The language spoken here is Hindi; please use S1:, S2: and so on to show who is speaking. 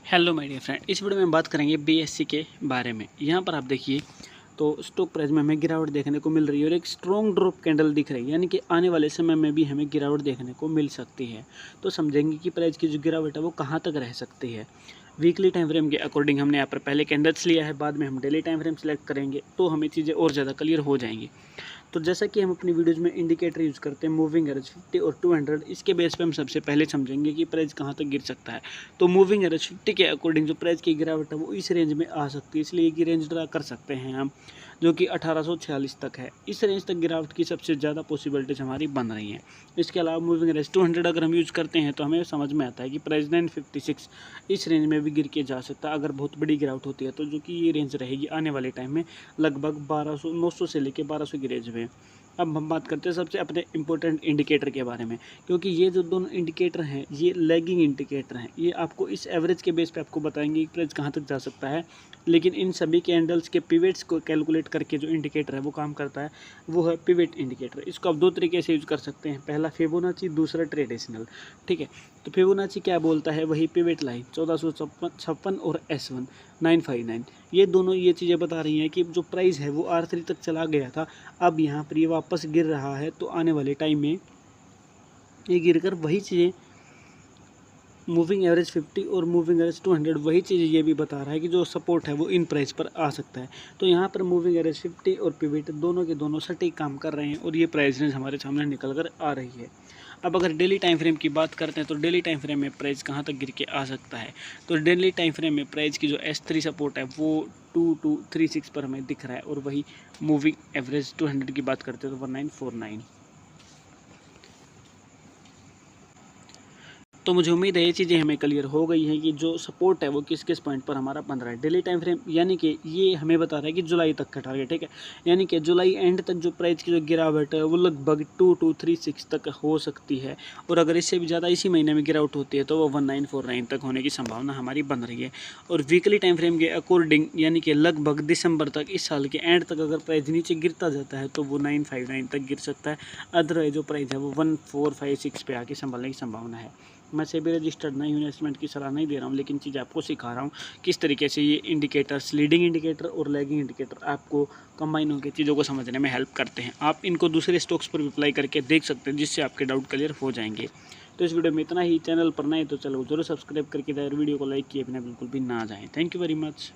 S1: हेलो माय डियर फ्रेंड, इस वीडियो में हम बात करेंगे बीएससी के बारे में। यहाँ पर आप देखिए तो स्टॉक प्राइस में हमें गिरावट देखने को मिल रही है और एक स्ट्रॉन्ग ड्रॉप कैंडल दिख रही है, यानी कि आने वाले समय में भी हमें गिरावट देखने को मिल सकती है। तो समझेंगे कि प्राइस की जो गिरावट है वो कहाँ तक रह सकती है। वीकली टाइम फ्रेम के अकॉर्डिंग हमने यहाँ पर पहले कैंडल्स लिया है, बाद में हम डेली टाइम फ्रेम सेलेक्ट करेंगे तो हमें चीज़ें और ज़्यादा क्लियर हो जाएंगी। तो जैसा कि हम अपनी वीडियोज़ में इंडिकेटर यूज़ करते हैं मूविंग एवरेज 50 और 200, इसके बेस पे हम सबसे पहले समझेंगे कि प्राइस कहाँ तक गिर सकता है। तो मूविंग एवरेज 50 के अकॉर्डिंग जो प्राइस की गिरावट है वो इस रेंज में आ सकती है, इसलिए की रेंज ड्रा कर सकते हैं हम, जो कि 1846 तक है। इस रेंज तक गिरावट की सबसे ज़्यादा पॉसिबिलिटीज हमारी बन रही हैं। इसके अलावा मूविंग एवरेज 200 अगर हम यूज़ करते हैं तो हमें समझ में आता है कि प्राइस 956 इस रेंज में भी गिर के जा सकता है अगर बहुत बड़ी गिरावट होती है, तो जो कि ये रेंज रहेगी आने वाले टाइम में लगभग 900 से लेकर 1200 की रेंज में। अब हम बात करते हैं सबसे अपने इंपॉर्टेंट इंडिकेटर के बारे में, क्योंकि ये जो दोनों इंडिकेटर हैं ये लैगिंग इंडिकेटर हैं। ये आपको इस एवरेज के बेस पे आपको बताएंगे कि प्राइस कहाँ तक जा सकता है, लेकिन इन सभी कैंडल्स के पिवेट्स को कैलकुलेट करके जो इंडिकेटर है वो काम करता है, वो है पिवेट इंडिकेटर। इसको आप दो तरीके से यूज कर सकते हैं, पहला फिबोनाची, दूसरा ट्रेडिशनल। ठीक है, तो फिबोनाची क्या बोलता है, वही पिवेट लाइन 1456 और S1 959, ये दोनों ये चीज़ें बता रही हैं कि जो प्राइस है वो R3 तक चला गया था, अब यहाँ पर ये वापस गिर रहा है, तो आने वाले टाइम में ये गिरकर वही चीज़ें मूविंग एवरेज 50 और मूविंग एवरेज 200 वही चीज़ ये भी बता रहा है कि जो सपोर्ट है वो इन प्राइस पर आ सकता है। तो यहाँ पर मूविंग एवरेज 50 और पिवट दोनों के दोनों सटीक काम कर रहे हैं और ये प्राइस रेंज हमारे सामने निकल कर आ रही है। अब अगर डेली टाइम फ्रेम की बात करते हैं तो डेली टाइम फ्रेम में प्राइस कहाँ तक गिर के आ सकता है, तो डेली टाइम फ्रेम में प्राइस की जो S3 सपोर्ट है वो 2236 पर हमें दिख रहा है, और वही मूविंग एवरेज 200 की बात करते हैं तो 1949। तो मुझे उम्मीद है ये चीज़ें हमें क्लियर हो गई हैं कि जो सपोर्ट है वो किस किस पॉइंट पर हमारा बन रहा है। डेली टाइम फ्रेम यानी कि ये हमें बता रहा है कि जुलाई तक का टारगेट, ठीक है, यानी कि जुलाई एंड तक जो प्राइस की जो गिरावट है वो लगभग 2236 तक हो सकती है, और अगर इससे भी ज़्यादा इसी महीने में गिरावट होती है तो वो 1949 तक होने की संभावना हमारी बन रही है। और वीकली टाइम फ्रेम के अकॉर्डिंग यानी कि लगभग दिसंबर तक, इस साल के एंड तक अगर प्राइस नीचे गिरता जाता है तो वो 959 तक गिर सकता है। अदरवाइज जो प्राइस है वो 1456 पे आके संभालने की संभावना है। मैं सेबी रजिस्टर्ड नहीं हूँ, इन्वेस्टमेंट की सलाह नहीं दे रहा हूँ, लेकिन चीज़ आपको सिखा रहा हूँ किस तरीके से ये इंडिकेटर्स, लीडिंग इंडिकेटर और लैगिंग इंडिकेटर आपको कंबाइन होकर चीज़ों को समझने में हेल्प करते हैं। आप इनको दूसरे स्टॉक्स पर भी अप्लाई करके देख सकते हैं, जिससे आपके डाउट क्लियर हो जाएंगे। तो इस वीडियो में इतना ही। चैनल पर नए तो चलो जरूर सब्सक्राइब करके वीडियो को लाइक किए बिना बिल्कुल भी ना जाएँ। Thank you very much.